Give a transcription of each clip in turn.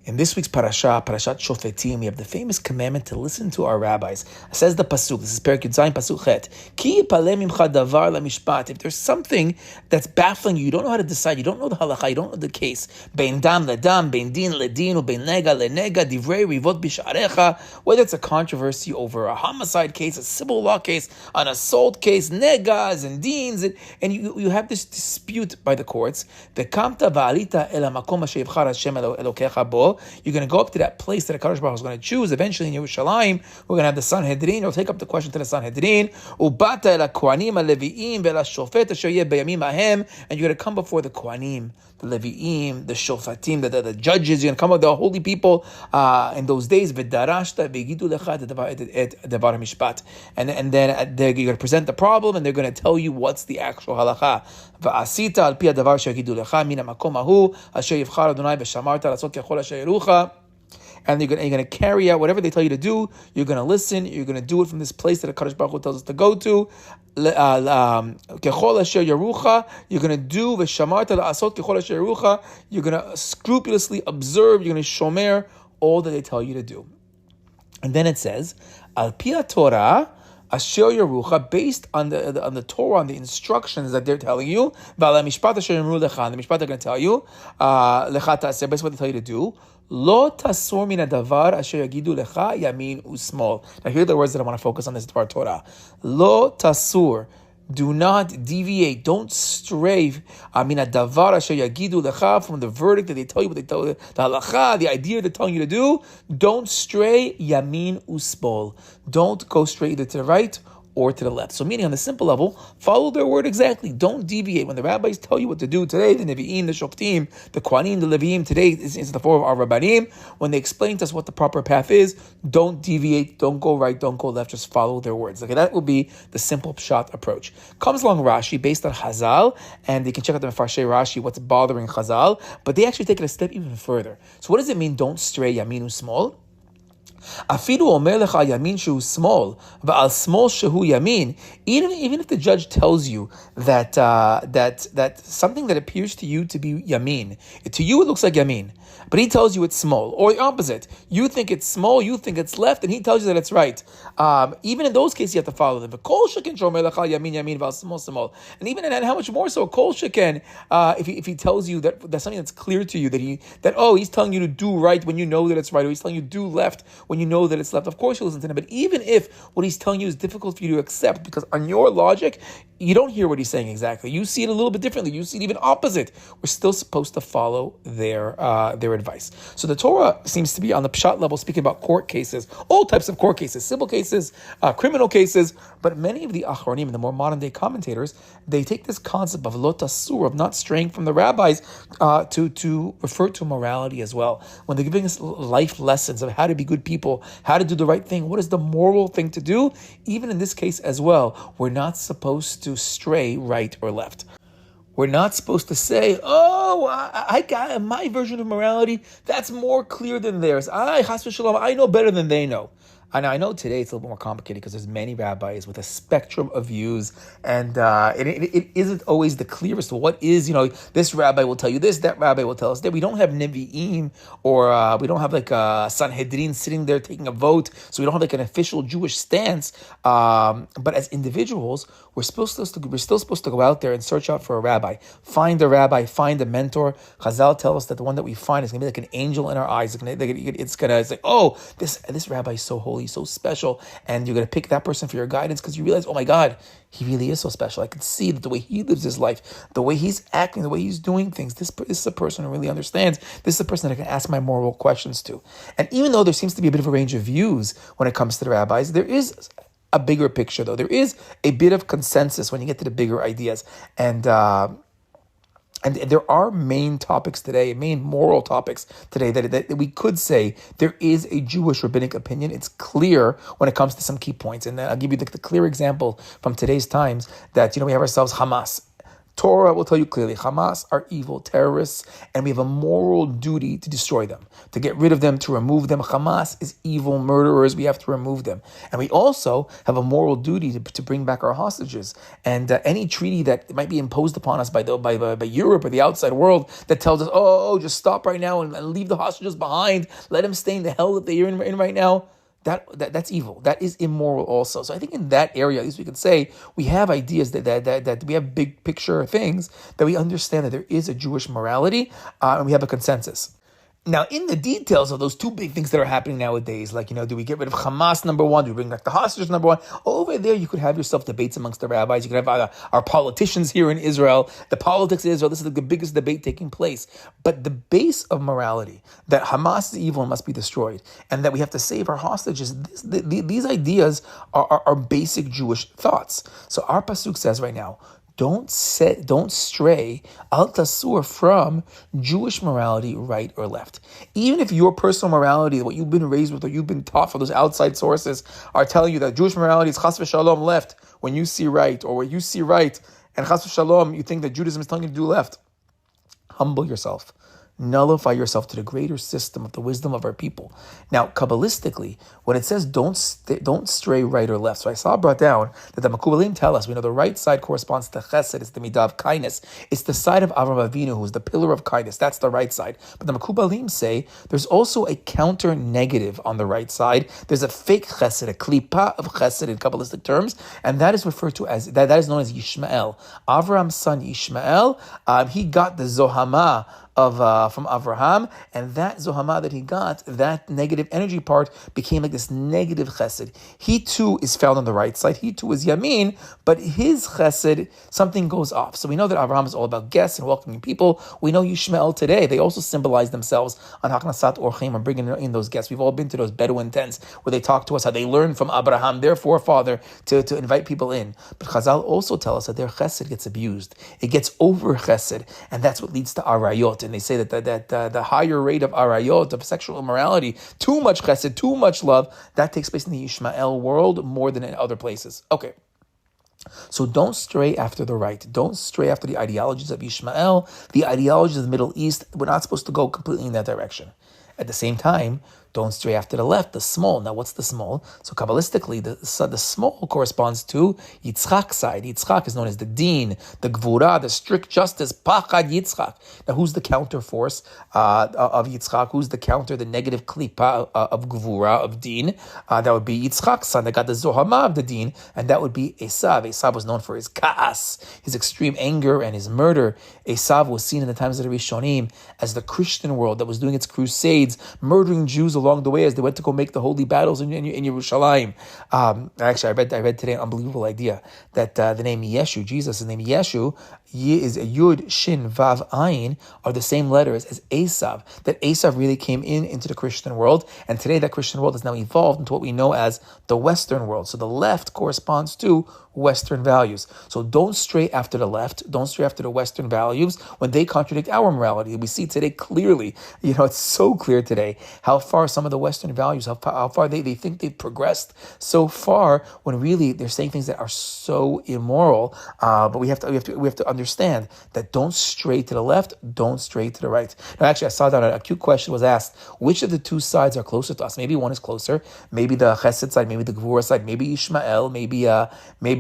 In this week's parashat Shoftim, we have the famous commandment to listen to our rabbis. It says the pasuk. This is Perek Yud Zayin pasuk Chet. Ki yipaleh mimcha davar lemishpat. If there's something that's baffling you, you don't know how to decide, you don't know the halacha, you don't know the case. Bein dam ledam, bein din ledin, or bein nega lenega, divrei rivot bisharecha. Whether it's a controversy over a homicide case, a civil law case, an assault case, negas and deans, and you have this dispute by the courts. Bekamta va'alita el hamakom asher yivchar Hashem Elokecha bo. You're going to go up to that place that HaKadosh Baruch Hu is going to choose. Eventually in Yerushalayim, we're going to have the Sanhedrin. You'll take up the question to the Sanhedrin. Ubata el kohanim aleviim ve'el shofet asher yeh b'yamim ahem. And you're going to come before the kohanim, the leviim, the shofatim, the judges. You're going to come with the holy people in those days. V'darashta v'yigidu lecha et devar mishpat. And then you're going to present the problem, and they're going to tell you what's the actual halacha. V'asita al pi hadavar sheyagidu lecha min hamakom hahu asher yivchar Adonai v'shamarta lasot kechol asher yerucha. And you're going to carry out whatever they tell you to do. You're going to listen. You're going to do it from this place that HaKadosh Baruch Hu tells us to go to. Kechol asher yerucha. You're going to do v'shamarta lasot kechol asher yerucha. You're going to scrupulously observe. You're going to shomer all that they tell you to do. And then it says, al pi Torah asher yerucha, based on the Torah, on the instructions that they're telling you. V'al mishpat asher yemru lecha, the mishpat they're going to tell you, lecha ta'aseh, based on what they tell you to do. Lo tasur min hadavar asher yagidu lecha Yamin U-Smol. Now here are the words that I want to focus on this Torah. Lo tasur. Do not deviate. Don't stray. Min hadavar asher yagidu lecha, from the verdict that they tell you, what they tell you, the halacha, the idea they're telling you to do. Don't stray. Yamin U-Smol. Don't go straight either to the right or to the left. So meaning on the simple level, follow their word exactly. Don't deviate. When the rabbis tell you what to do today, the Nevi'im, the Shoftim, the Kohanim, the Leviim, today is the form of our Rabbanim. When they explain to us what the proper path is, don't deviate, don't go right, don't go left, just follow their words. Okay, that will be the simple pshat approach. Comes along Rashi based on Chazal, and you can check out the Mefarshei Rashi, what's bothering Chazal, but they actually take it a step even further. So what does it mean, don't stray, Yamin U-Smol? Afidu omer lecha yamin shehu smol, va'al smol shehu yamin. Even if the judge tells you that something that appears to you to be yamin, to you it looks like yamin, but he tells you it's small, or the opposite. You think it's small, you think it's left, and he tells you that it's right. Even in those cases, you have to follow them. Kol sheken shomer lecha yamin yamin va'al smol smol. And even and how much more so, kol sheken, if he tells you that that's something that's clear to you, that he's telling you to do right when you know that it's right, or he's telling you to do left when you know that it's left, of course you listen to him. But even if what he's telling you is difficult for you to accept, because on your logic, you don't hear what he's saying exactly. You see it a little bit differently. You see it even opposite. We're still supposed to follow their advice. So the Torah seems to be on the pshat level speaking about court cases, all types of court cases, civil cases, criminal cases. But many of the achronim, the more modern day commentators, they take this concept of lo tasur, of not straying from the rabbis, to refer to morality as well. When they're giving us life lessons of how to be good people, how to do the right thing, what is the moral thing to do? Even in this case as well, we're not supposed to stray right or left. We're not supposed to say, I got my version of morality, that's more clear than theirs. Chas v'shalom, I know better than they know. And I know today it's a little bit more complicated because there's many rabbis with a spectrum of views, and it isn't always the clearest. What is, this rabbi will tell you this, that rabbi will tell us that. We don't have Nevi'im, or we don't have like a Sanhedrin sitting there taking a vote, so we don't have like an official Jewish stance. But as individuals, we're still supposed to go out there and search out for a rabbi. Find a rabbi, find a mentor. Chazal tell us that the one that we find is going to be like an angel in our eyes. It's going to say, this rabbi is so holy, so special, and you're going to pick that person for your guidance because you realize, oh my God, he really is so special. I can see that the way he lives his life, the way he's acting, the way he's doing things, this is a person who really understands. This is a person that I can ask my moral questions to. And even though there seems to be a bit of a range of views when it comes to the rabbis, there is a bigger picture though. There is a bit of consensus when you get to the bigger ideas. And there are main topics today, main moral topics today that we could say there is a Jewish rabbinic opinion. It's clear when it comes to some key points. And I'll give you the clear example from today's times that, we have ourselves Hamas. Torah will tell you clearly, Hamas are evil terrorists, and we have a moral duty to destroy them, to get rid of them, to remove them. Hamas is evil murderers. We have to remove them. And we also have a moral duty to bring back our hostages. And any treaty that might be imposed upon us by Europe or the outside world that tells us, just stop right now and leave the hostages behind, let them stay in the hell that they're in right now, that's evil. That is immoral also. So I think in that area, at least we could say, we have ideas that we have big picture things that we understand that there is a Jewish morality, and we have a consensus. Now, in the details of those two big things that are happening nowadays, like, do we get rid of Hamas, number one? Do we bring back the hostages, number one? Over there, you could have yourself debates amongst the rabbis. You could have our politicians here in Israel, the politics of Israel. This is the biggest debate taking place. But the base of morality, that Hamas is evil and must be destroyed, and that we have to save our hostages, these ideas are basic Jewish thoughts. So our pasuk says right now, don't stray al tasur from Jewish morality, right or left. Even if your personal morality, what you've been raised with or you've been taught from those outside sources are telling you that Jewish morality is chas v'shalom left when you see right, or when you see right and chas v'shalom you think that Judaism is telling you to do left, humble yourself. Nullify yourself to the greater system of the wisdom of our people. Now, Kabbalistically, when it says don't stray right or left, so I saw brought down that the Mekubalim tell us, we know the right side corresponds to Chesed, it's the midah of kindness. It's the side of Avraham Avinu, who's the pillar of kindness. That's the right side. But the Mekubalim say there's also a counter negative on the right side. There's a fake Chesed, a klipa of Chesed in Kabbalistic terms, and that is referred to as, that is known as Yishmael. Avraham's son Yishmael, he got the Zohama from Avraham, and that Zohama that he got, that negative energy part became like this negative chesed. He too is found on the right side. He too is Yamin, but his chesed, something goes off. So we know that Avraham is all about guests and welcoming people. We know Yishmael today, they also symbolize themselves on Haknasat Orchim and bringing in those guests. We've all been to those Bedouin tents where they talk to us how they learned from Abraham, their forefather, to invite people in. But Chazal also tell us that their chesed gets abused. It gets over chesed, and that's what leads to arayot. And they say that the higher rate of arayot, of sexual immorality, too much chesed, too much love, that takes place in the Yishmael world more than in other places. Okay. So don't stray after the right. Don't stray after the ideologies of Yishmael, the ideologies of the Middle East. We're not supposed to go completely in that direction. At the same time, don't stray after the left, the small. Now, what's the small? So, Kabbalistically, the small corresponds to Yitzchak's side. Yitzchak is known as the Din, the Gvura, the strict justice, Pachad Yitzchak. Now, who's the counter force of Yitzchak? Who's the counter, the negative klipa of Gvura, of Din? That would be Yitzchak's son that got the Zohama of the Din, and that would be Esav. Esav was known for his ka'as, his extreme anger and his murder. Esav was seen in the times of the Rishonim as the Christian world that was doing its crusades, murdering Jews along the way as they went to go make the holy battles in Yerushalayim. Actually, I read today an unbelievable idea that the name Yeshu, Jesus' name Yeshu, is a Yud, Shin, Vav, Ayin, are the same letters as Esav. That Esav really came into the Christian world, and today that Christian world has now evolved into what we know as the Western world. So the left corresponds to Western values. So don't stray after the left, don't stray after the Western values when they contradict our morality. We see today clearly, it's so clear today how far some of the Western values, how far they think they've progressed so far, when really they're saying things that are so immoral. But we have to understand that don't stray to the left, don't stray to the right. Now, actually, I saw that a cute question was asked: which of the two sides are closer to us? Maybe one is closer, maybe the Chesed side, maybe the Gevurah side, maybe Ishmael, maybe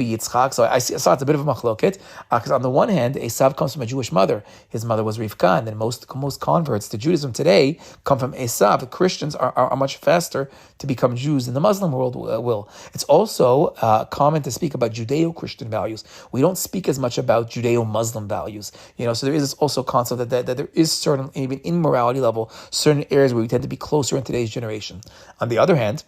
Yitzchak. So I saw it's a bit of a machloket, because on the one hand, Esav comes from a Jewish mother. His mother was Rivka, and then most converts to Judaism today come from Esav. The Christians are much faster to become Jews than the Muslim world will. It's also common to speak about Judeo-Christian values. We don't speak as much about Judeo-Muslim values. So there is also a concept that there is certain, even in morality level, certain areas where we tend to be closer in today's generation. On the other hand,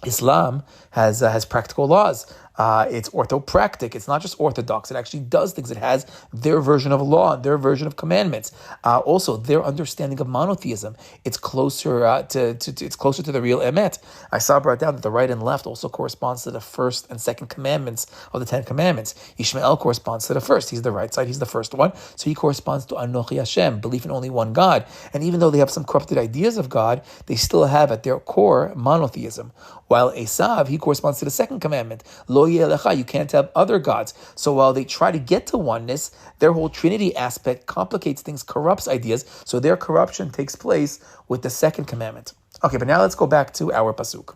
Islam has practical laws. It's orthopractic. It's not just orthodox. It actually does things. It has their version of law, their version of commandments. Also, their understanding of monotheism. It's closer it's closer to the real emet. I saw brought down that the right and left also corresponds to the first and second commandments of the 10 commandments. Ishmael corresponds to the first. He's the right side. He's the first one. So he corresponds to Anochi Hashem, belief in only one God. And even though they have some corrupted ideas of God, they still have at their core monotheism. While Esav, he corresponds to the second commandment, Lo yeh lecha, you can't have other gods. So while they try to get to oneness, their whole Trinity aspect complicates things, corrupts ideas. So their corruption takes place with the second commandment. Okay, but now let's go back to our pasuk.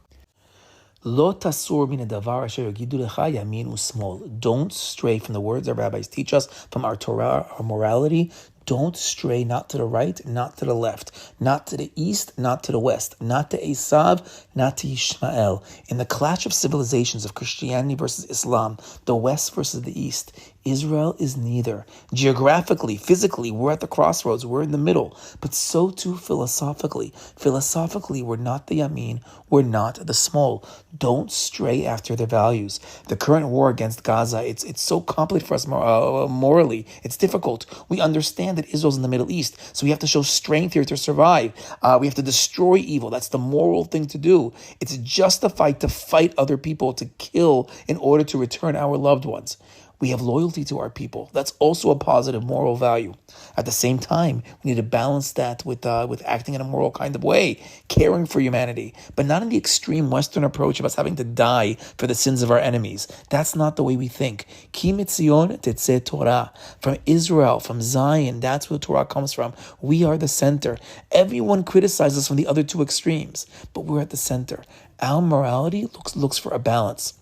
Lo tasur min hadavar asher yagidu lecha yamin u-Smol. Don't stray from the words our rabbis teach us, from our Torah, our morality. Don't stray, not to the right, not to the left, not to the east, not to the west, not to Esav, not to Ishmael. In the clash of civilizations of Christianity versus Islam, the west versus the east, Israel is neither. Geographically, physically, we're at the crossroads, we're in the middle, but so too philosophically. Philosophically, we're not the Yamin, we're not the Smol. Don't stray after their values. The current war against Gaza, it's so complicated for us morally. It's difficult. We understand that Israel's in the Middle East, so we have to show strength here to survive. We have to destroy evil. That's the moral thing to do. It's justified to fight other people, to kill in order to return our loved ones. We have loyalty to our people. That's also a positive moral value. At the same time, we need to balance that with acting in a moral kind of way, caring for humanity, but not in the extreme Western approach of us having to die for the sins of our enemies. That's not the way we think. Ki mitzion tetzeh Torah. From Israel, from Zion, that's where the Torah comes from. We are the center. Everyone criticizes us from the other two extremes, but we're at the center. Our morality looks for a balance.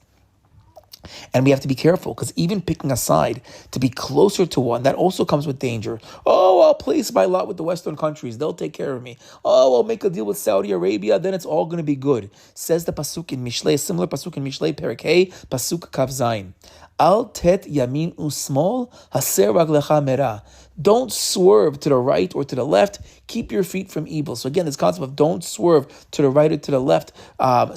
And we have to be careful, because even picking a side to be closer to one, that also comes with danger. Oh, I'll place my lot with the Western countries. They'll take care of me. Oh, I'll make a deal with Saudi Arabia. Then it's all going to be good. Says the pasuk in Mishlei, a similar pasuk in Mishlei, Perek Hey, pasuk Kav Zayin. Al tet yamin u-Smol, haser raglecha mera. Don't swerve to the right or to the left. Keep your feet from evil. So again, this concept of don't swerve to the right or to the left.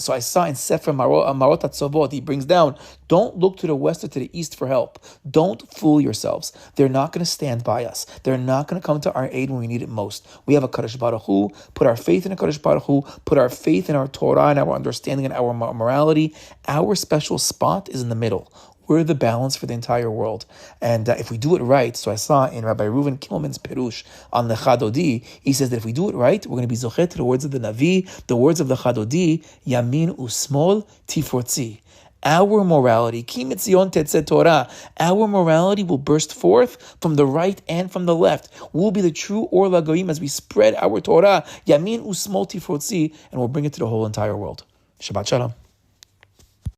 So I saw in Sefer Marot HaTzovot, he brings down, don't look to the west or to the east for help. Don't fool yourselves. They're not going to stand by us. They're not going to come to our aid when we need it most. We have a Kadosh Baruch Hu. Put our faith in a Kadosh Baruch Hu. Put our faith in our Torah and our understanding and our morality. Our special spot is in the middle. We're the balance for the entire world. And if we do it right, so I saw in Rabbi Reuven Kilman's Perush on the Chadodi, he says that if we do it right, we're going to be zochet to the words of the Navi, the words of the Chadodi, Yamin u-Smol Tifrotzi. Our morality, Ki mitzion tetzeh Torah, our morality will burst forth from the right and from the left. We'll be the true Or LaGoyim as we spread our Torah, Yamin u-Smol Tifrotzi, and we'll bring it to the whole entire world. Shabbat Shalom.